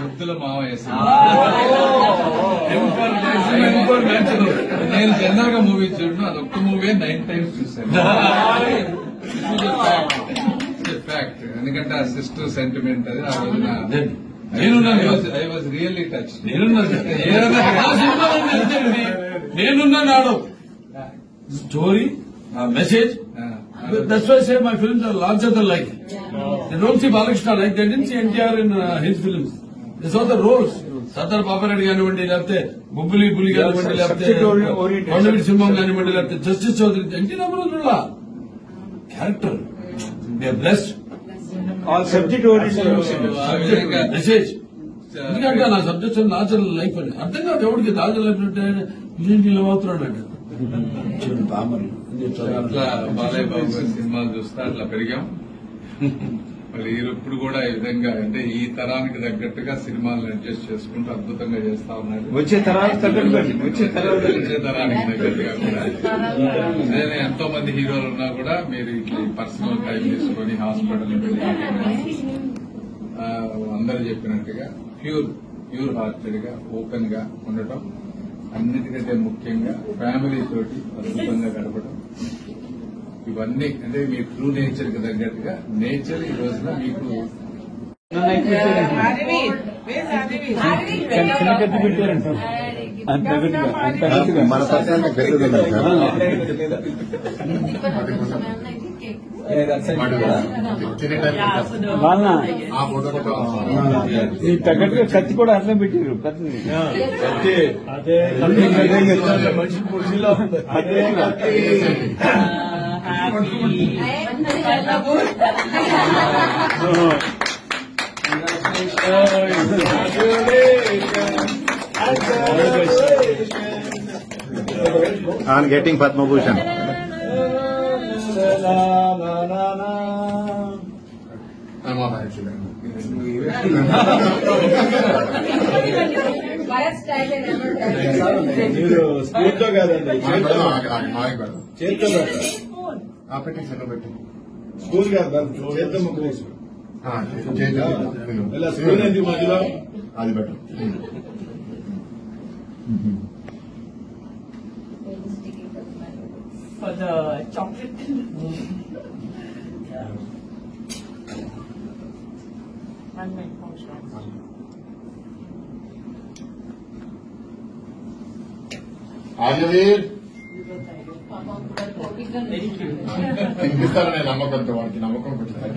ముద్దుల మావయ్య నేను జనరల్ గా మూవీ చూడను, అది ఒక్క మూవీ 9 times చూసాను. ఫ్యాక్ట్. ఎందుకంటే ఆ సిస్టర్ సెంటిమెంట్ అది ఆ రోజున ఐ వాజ్ రియల్లీ టచ్. నేనున్నాడు story message. That's why I say my films are larger than life. They don't see Balakrishna like they didn't see NTR in his films. They saw the roles. Satar Papareddy కానివ్వండి, లేకపోతే బుబ్బులి బుల్లి కానివ్వండి, లేకపోతే కొండవీటి సింహం కానివ్వండి, లేకపోతే Justice Chowdary, NT Rama Rao character. They are blessed. All subject oriented message. ఎందుకంటే నా subject natural life అని అర్థం కాదు ఎవరికి. నాచురల్ లైఫ్ అంటే ఇదేంటి ఇలా అవుతున్నాడు అంటే అట్లా బాలయ్య బాబు గారి సినిమాలు చూస్తే అట్లా పెరిగాం. మళ్ళీ ఇప్పుడు కూడా ఈ విధంగా అంటే ఈ తరానికి తగ్గట్టుగా సినిమాలను అడ్జస్ట్ చేసుకుంటూ అద్భుతంగా చేస్తా ఉన్నాడు. వచ్చే తరానికి తగ్గట్టుగా కూడా నేను ఎంతో మంది హీరోలు ఉన్నా కూడా మీరు ఇట్లా పర్సనల్ టైం తీసుకొని హాస్పిటల్ వెళ్ళి అందరూ చెప్పినట్టుగా ప్యూర్ హార్టెడ్ గా ఓపెన్ గా ఉండటం, అన్నిటికంటే ముఖ్యంగా ఫ్యామిలీ తోటి అద్భుతంగా గడపడం, ఇవన్నీ అంటే మీ ట్రూ నేచర్ కి తగ్గట్టుగా నేచర్ ఈ రోజున మీకు మన పక్కన ఈ తగ్గట్టుగా కత్తి కూడా అట్లా పెట్టారు. అదే మనిషి పొడిలో అదే on getting Padma Bhushan. మీరు స్పూన్తో కాదండి, చేతితో పెట్టి స్పూన్ కాదు, చేతితో ముక్క వేసుకో. ఇలా స్పూన్ ఏంటి మధ్యలో అది better. For the chocolate. One minute, Aryaveer very cute. తినిపిస్తారనే నమ్మకంతో వాడికి నమ్మకం పెట్టారు.